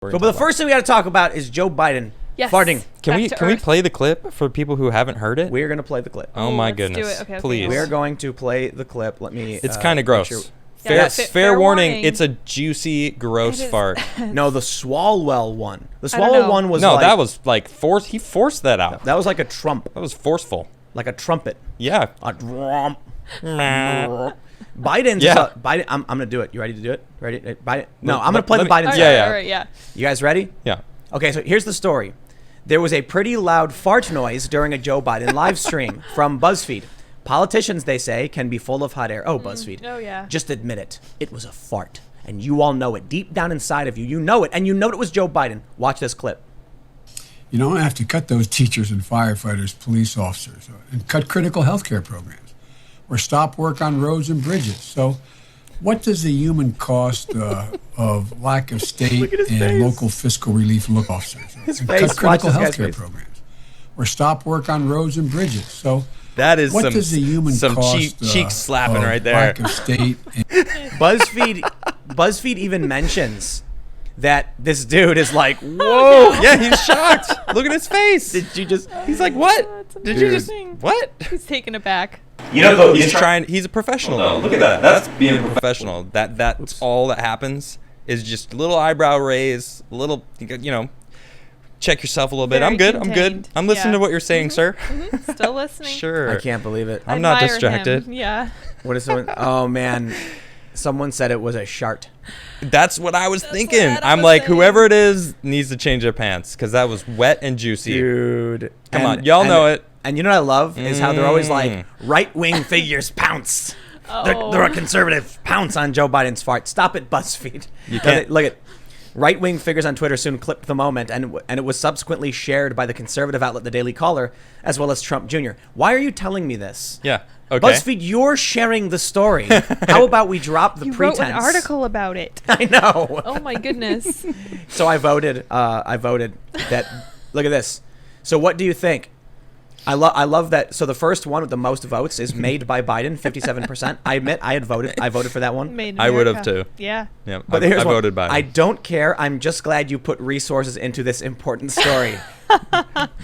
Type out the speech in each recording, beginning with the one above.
But the first thing we got to talk about is Joe Biden farting. Can we play the clip for people who haven't heard it? We're going to play the clip. Oh my goodness. Do it. Okay, please. We're going to play the clip. Let me It's kind of gross. sure. Fair warning, it's a juicy, gross fart. No, the Swalwell one. The Swalwell one was that was like he forced that out. That was like a trump. That was forceful. Like a trumpet. Yeah. A drum. Biden's Biden. I'm gonna do it. You ready to do it? Ready? Biden. No, I'm gonna play the Biden. Yeah. You guys ready? Yeah. Okay, so here's the story. There was a pretty loud fart noise during a Joe Biden live stream from BuzzFeed. Politicians, they say, can be full of hot air. Oh, BuzzFeed. Oh, yeah. Just admit it. It was a fart. And you all know it. Deep down inside of you, you know it. And you know it was Joe Biden. Watch this clip. You don't have to cut those teachers and firefighters, police officers, and cut critical health care programs, or stop work on roads and bridges. So what does the human cost of lack of state and local fiscal relief look officers? His and face. cut critical Watch this health guy's care face. programs, or stop work on roads and bridges. So That is what does the human cost cheek slapping of right there. lack of state and BuzzFeed even mentions that this dude is like, whoa. Yeah, he's shocked. Look at his face. Did you just... He's like, what? Did you just... What? He's taken aback. You know, he's trying. He's a professional. No, look at that. That's being a Professional. That's all that happens is just a little eyebrow raise, a little, check yourself a little bit. Very I'm good. contained. I'm listening to what you're saying, sir. Still listening. Sure. I can't believe it. I'm not Admire distracted. him. Yeah. What is someone... Oh, man. Someone said it was a shart. That's what I was thinking. Adam I'm was like, saying. whoever it is needs to change their pants because that was wet and juicy. Dude. Come on. Y'all know it. And you know what I love is how they're always like, right-wing figures pounce. They're a conservative pounce on Joe Biden's fart. Stop it, BuzzFeed. You can't. Look at right-wing figures on Twitter soon clipped the moment, and it was subsequently shared by the conservative outlet The Daily Caller, as well as Trump Jr. Why are you telling me this? Yeah. Okay. BuzzFeed, you're sharing the story. How about we drop the You pretense? wrote an article about it. I know. Oh my goodness. So I voted that. Look at this. So what do you think? I love that. So the first one with the most votes is made by Biden, 57%. I admit I voted for that one. Made in I would have America. too. Yeah. Yeah. But I here's one. voted Biden. I don't care. I'm just glad you put resources into this important story.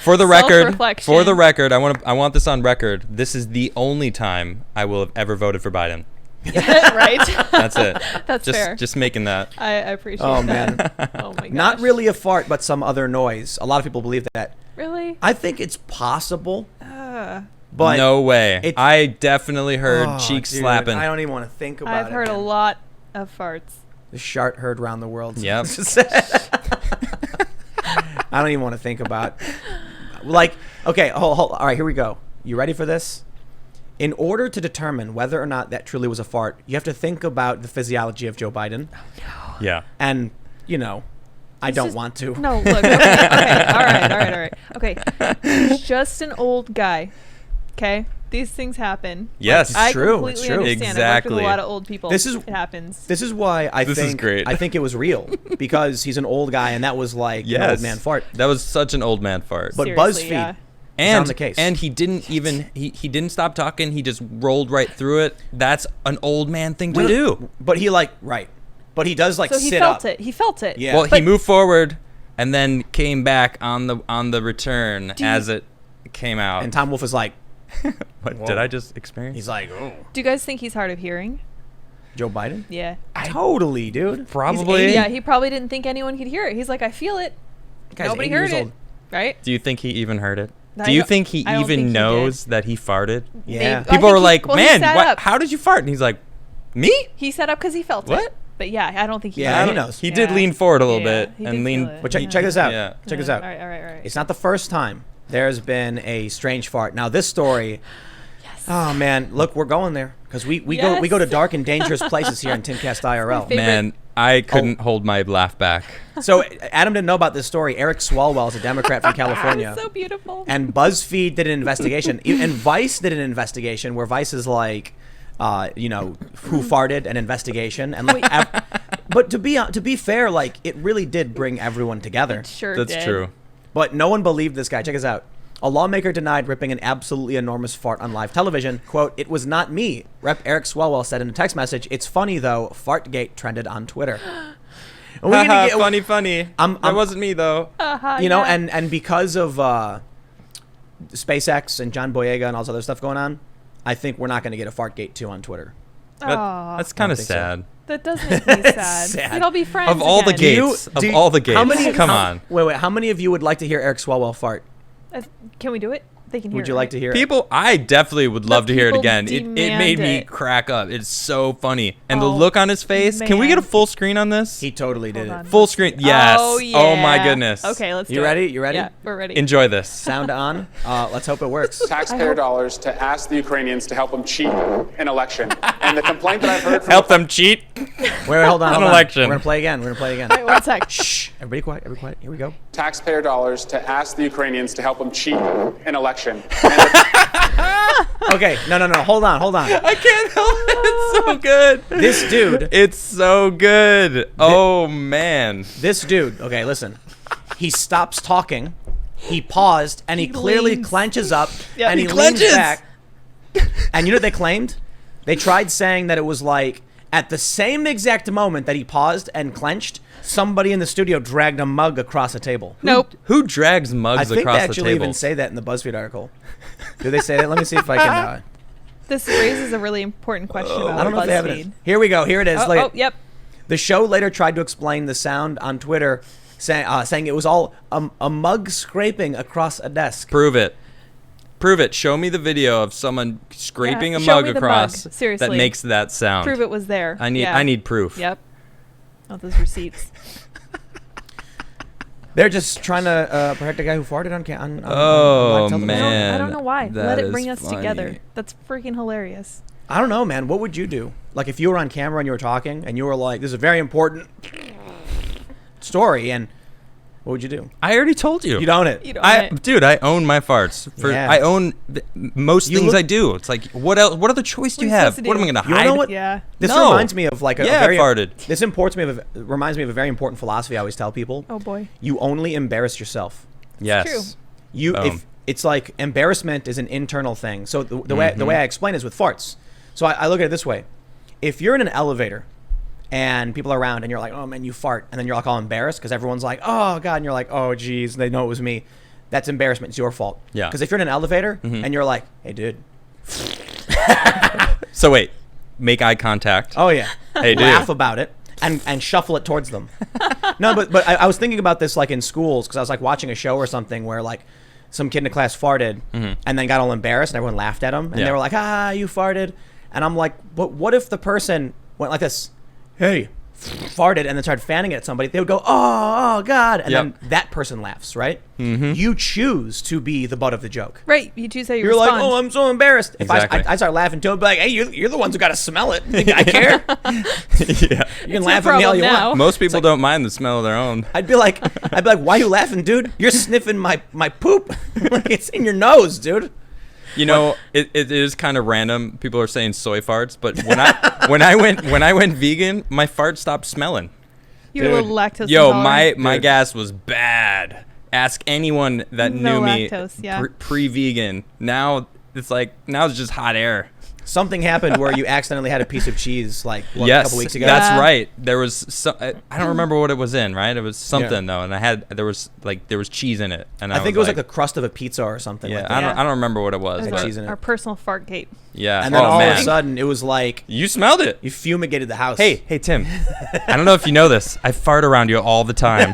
For the Self-reflection. record, I want this on record. This is the only time I will have ever voted for Biden. Right. That's it. That's fair. Just making that. I appreciate Oh, that. man. Oh my gosh. Not really a fart, but some other noise. A lot of people believe that. Really? I think it's possible, but No way. it- I definitely heard Oh, cheek dude, slapping. I don't even want to think about it. I've heard a man. lot of farts. The shart heard round the world. Yep. I don't even want to think about. Like, okay, hold. All right, here we go. You ready for this? In order to determine whether or not that truly was a fart, you have to think about the physiology of Joe Biden. Yeah. And, I don't want to. No, look. Okay. All right. Okay. He's just an old guy. Okay? These things happen. Yes. It's I true. completely It's true. understand. I worked Exactly. with a lot of old people. This is- it happens. This is why This is great. I think it was real because he's an old guy and that was like an old man fart. That was such an old man fart. But Seriously, BuzzFeed yeah. and the case. and he didn't even he didn't stop talking. He just rolled right through it. That's an old man thing to do. But he right. But he does So he sit felt up. it. He felt it. Yeah. Well, he But- moved forward and then came back on the return as it came out. And Tom Wolfe is like, What did I just experience? he's like, oh, Do you guys think he's hard of hearing? Joe Biden? Yeah. Totally, dude. Probably. He's 80. Yeah, he probably didn't think anyone could hear it. He's like, I feel it. Guy's Nobody 80 heard years it. old. Right? Do you think he even heard it? I Do you don't- think he I don't think even he knows did. that he farted? Yeah. Maybe- I People think are he- like, well, he man, sat what? up. How did you fart? And he's like, me? He sat up because he felt What? it. But yeah, I don't think he Yeah, heard he it. knows. He did Yeah. lean forward a little Yeah, bit he and did lean. feel it. But check this out. Yeah. Check this out. All right. It's not the first time there's been a strange fart. Now this story. Yes. Oh man, look, we're going there because we go to dark and dangerous places here in Timcast IRL. favorite. Man, I couldn't hold my laugh back. So Adam didn't know about this story. Eric Swalwell is a Democrat from California. So beautiful. And BuzzFeed did an investigation, and Vice did an investigation where Vice is like, who farted, an investigation, and like, but to be fair, like it really did bring everyone together. Sure That's did. true. But no one believed this guy. Check this out. A lawmaker denied ripping an absolutely enormous fart on live television. Quote, "It was not me," Rep. Eric Swalwell said in a text message. "It's funny, though. Fartgate trended on Twitter." And we're gonna get, funny. That wasn't me though. you know, and because of SpaceX and John Boyega and all this other stuff going on, I think we're not going to get a Fartgate 2 on Twitter. That's kind of sad. That does make me sad. Sad. We'd all be friends Of all the again. gates, all the gates. Come on. Wait. How many of you would like to hear Eric Swalwell fart? Can we do it? They can hear Would you it, like right? to hear it? People, I definitely would love to hear it people again. It made me demand it. crack up. It's so funny. And the Oh, look on his face. Can we get a man. full screen on this? He totally did Hold it. on. Full screen. Yes. Oh, yeah. Oh my goodness. Okay, let's do You it. ready? You ready? Yeah, we're ready. Enjoy this. Sound on. Let's hope it works. Taxpayer dollars to ask the Ukrainians to help them cheat an election. And the complaint that I've heard from Help them cheat. Wait, hold on. An Hold on. election. We're gonna play again. We're gonna play again. Wait, 1 sec. Shh. Everybody quiet. Everybody quiet. Here we go. taxpayer dollars to ask the Ukrainians to help them cheat an election. And Okay. No. Hold on. I can't help it. It's so good. This dude. It's so good. Oh man. This dude. Okay, listen. He stops talking. He paused, and he clearly leans. clenches up, Yeah, and he he leans clenches. back. And you know what they claimed? They tried saying that it was like at the same exact moment that he paused and clenched, somebody in the studio dragged a mug across a table. Nope. Who drags mugs I think across they the actually table? even say that in the BuzzFeed article. Do they say that? Let me see if I can. This raises a really important question about I don't know if they have BuzzFeed. it. Here we go. Here it is. Look at- Yep. The show later tried to explain the sound on Twitter, saying it was all a mug scraping across a desk. Prove it. Prove it. Show me the video of someone scraping Yeah, a show mug me the across mug. Seriously. that makes that sound. Prove it was there. I need Yeah. I need proof. Yep. Oh, those receipts. They're just trying to protect a guy who farted on live Oh television. man. I don't know why. that Let it is bring us funny. together. That's freaking hilarious. I don't know, man. What would you do? Like if you were on camera and you were talking and you were like, "This is a very important story," and what would you do? I already told you. You'd own it. You don't. Dude, I own my farts. Yeah. I own most You things look- I do. It's like, what else? What other choice do you What are you have? supposed to What am I do? gonna You hide? know what? Yeah. This No. reminds me of like a Yeah, I very. farted. This reminds me of a very important philosophy I always tell people. Oh boy. You only embarrass yourself. Yes. true. You Boom. if it's like embarrassment is an internal thing. So the way I explain is with farts. So I look at it this way: if you're in an elevator and people are around and you're like, "Oh man, you fart," and then you're like all embarrassed because everyone's like, "Oh god," and you're like, "Oh geez," they know it was me. That's embarrassment. It's your fault. Yeah. Because if you're in an elevator and you're like, "Hey dude," So wait, make eye contact. oh yeah, Hey, dude. laugh about it and shuffle it towards them. No, but I was thinking about this like in schools because I was like watching a show or something where like some kid in the class farted and then got all embarrassed and everyone laughed at him and Yeah. they were like, "Ah, you farted," and I'm like, "But what if the person went like this, hey, farted," and then started fanning it at somebody? They would go, "Oh god," and Yep. then that person laughs, right? You choose to be the butt of the joke. Right. You choose how you You're respond. like, "Oh, I'm so embarrassed." If Exactly. I start laughing too, I'd be like, "Hey, you're the ones who got to smell it. Think I care?" Yeah. You can It's laugh your at me all problem you now. want. Most people don't mind the smell of their own. I'd be like, "Why you laughing, dude? You're sniffing my poop. Like it's in your nose, dude." You know, it is kind of random. People are saying soy farts, but when I went vegan, my fart stopped smelling. You're a Dude. little lactose Yo, intolerant. my Dude. gas was bad. Ask anyone that No knew me lactose, yeah. pre-vegan. Now it's just hot air. Something happened where you accidentally had a piece of cheese like a Yes, couple weeks ago. that's Yeah. right. There was some. I don't remember what it was in. Right, it was something Yeah. though, and there was cheese in it, and I think it was like the crust of a pizza or something. yeah. like I that. don't remember what it was. It was Like but cheese in it. our personal fart gate. yeah. And then oh all man, of a sudden, it was like you smelled it. you fumigated the house. Hey Tim. I don't know if you know this. I fart around you all the time.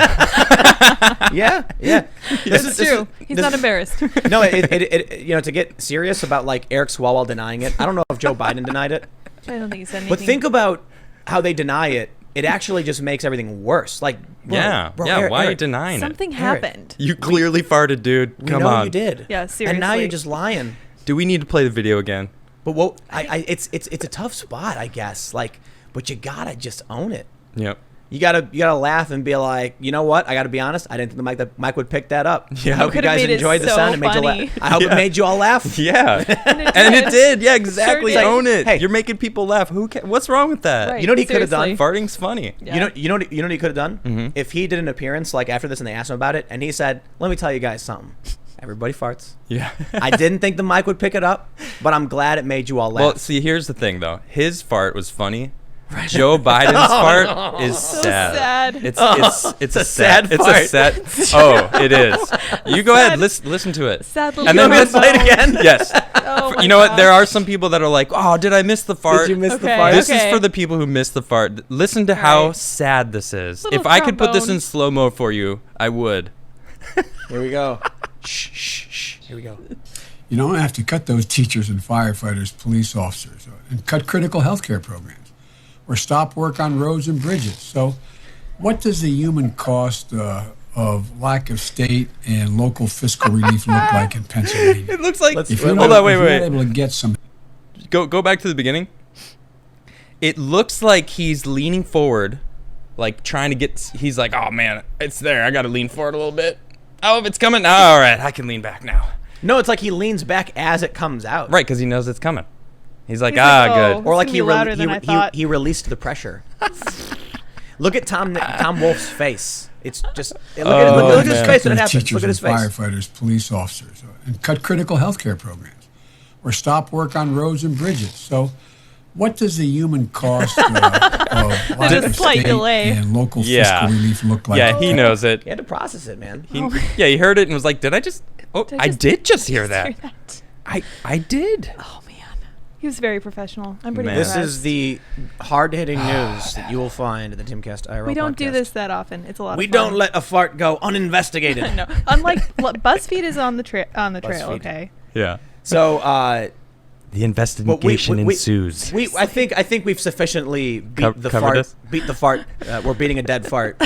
yeah. It's true. He's not embarrassed. No, it to get serious about like Eric Swalwell denying it. I don't know if Joe Biden denied it, I don't think he said anything. but think about how they deny it. It actually just makes everything worse. Like, bro, yeah. Eric, Why are you Eric, denying something it? happened. You clearly farted, dude. We Come know on. you did. Yeah, And now you're seriously. just lying. Do we need to play the video again? But what? It's a tough spot, I guess. Like, but you gotta just own it. Yep. You gotta laugh and be like, you know what? I gotta be honest. I didn't think the mic would pick that up. Yeah. I hope you Could've guys made it enjoyed the so sound. It made you funny. laugh. I hope it Yeah. made you all laugh. Yeah. And it did. Yeah, exactly. Sure did. Own it. Hey. You're making people laugh. What's wrong with that? Right. You know what he could have done? seriously. Farting's funny. Yeah. You know what he could have done? If he did an appearance like after this and they asked him about it, and he said, "Let me tell you guys something. Everybody farts. Yeah. I didn't think the mic would pick it up, but I'm glad it made you all laugh." Well, see, here's the thing, though. His fart was funny, Joe Biden's fart is sad. sad. It's a sad fart. It's a sad. Oh, it is. You go ahead, listen to it. Sad little And then girl play it bone. again. Yes. Oh my You know what? gosh. There are some people that are like, "Oh, did I miss the fart?" Did you miss the Okay. fart? This is Okay. for the people who missed the fart. Listen to All how right. sad this is. Little If I could put this trombone. in slow mo for you, I would. Here we go. Shh, shh, shh. Here we go. You don't have to cut those teachers and firefighters, police officers, and cut critical healthcare programs, or stop work on roads and bridges. So, what does the human cost of lack of state and local fiscal relief look like in Pennsylvania? It looks like. Let's- If you're Hold not- on, if you're wait. not able to get some Go back to the beginning. It looks like he's leaning forward, like trying to get. He's like, "Oh man, it's there. I got to lean forward a little bit. Oh, if it's coming, all right, I can lean back now." No, it's like he leans back as it comes out. Right, because he knows it's coming. He's like, He's like, oh. good. Or like It's gonna be louder than I thought. he released the pressure. Look at Tom Wolf's face. It's just look at his man. face when it those happens. teachers Look at his and face. firefighters, police officers, and cut critical healthcare programs, or stop work on roads and bridges. So, what does the human cost of lack Just of slight state delay. and local Yeah. fiscal relief look like? Yeah, he knows it. He had to process it, man. He heard it and was like, "Did I just? Oh, Did I did just hear that. Hear that. I did." Oh man, he was very professional. I'm pretty Man. This impressed. is the hard-hitting news that you will find in the Timcast IRL We don't do podcast. this that often. It's a lot. We of fun. don't let a fart go uninvestigated. No, unlike BuzzFeed is on the trail. BuzzFeed. Okay. So, Yeah. The but investigation ensues. I think we've sufficiently beat the Covered fart. us? Beat the fart. We're beating a dead fart.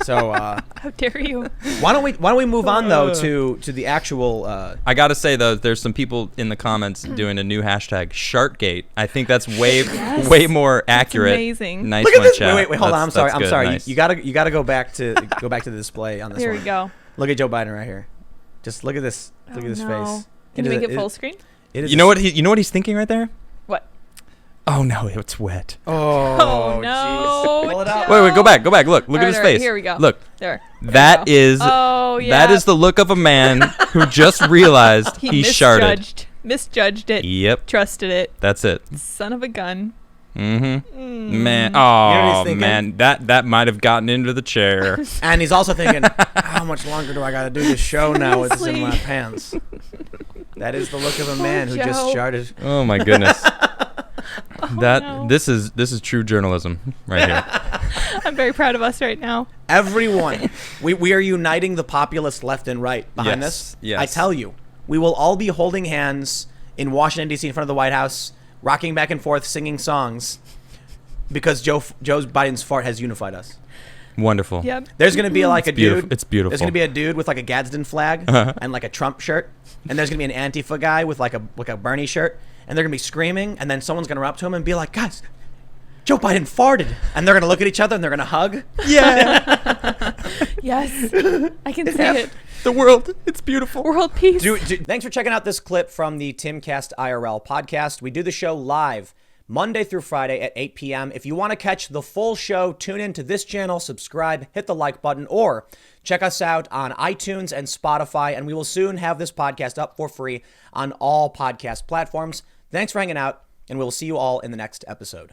So How dare you? why don't we move on though to the actual? I gotta say though, there's some people in the comments doing a new hashtag Sharkgate. I think that's way more accurate. amazing. Nice Look at one, this! chat. Wait, hold on. I'm sorry. That's I'm good, sorry. nice. You gotta go back to the display on this Here one. we go. Look at Joe Biden right here. Just look at this. Look at this no. face. Can you is make a- it full screen? It is You know what he's thinking right there? What? Oh no, it's wet. Oh, no. jeez. Pull it out. Wait, go back. Look at Alright, his alright, face. here we go. Look, There. that is Oh yeah. that is the look of a man who just realized he sharted. Misjudged it. Yep, Trusted it. that's it. Son of a gun. Mm-hmm. Man, what he's oh thinking? man, that might have gotten into the chair. And he's also thinking, how much longer do I got to do this show now with this in my Seriously. pants? That is the look of a man who just Joe. sharted. Oh my goodness. no. This is true journalism right here. I'm very proud of us right now. Everyone, we are uniting the populist left and right behind Yes, this. yes. I tell you, we will all be holding hands in Washington, D.C. in front of the White House, rocking back and forth, singing songs, because Joe Biden's fart has unified us. Wonderful. Yep. There's going to be like a beautiful. dude. It's beautiful. There's going to be a dude with like a Gadsden flag and like a Trump shirt. And there's going to be an Antifa guy with like a Bernie shirt. And they're going to be screaming. And then someone's going to run up to him and be like, guys, Joe Biden farted. And they're going to look at each other and they're going to hug. Yeah. Yes. I can see it. The world. It's beautiful. World peace. Thanks for checking out this clip from the Timcast IRL podcast. We do the show live Monday through Friday at 8 p.m. If you want to catch the full show, tune in to this channel, subscribe, hit the like button, or check us out on iTunes and Spotify. And we will soon have this podcast up for free on all podcast platforms. Thanks for hanging out, and we'll see you all in the next episode.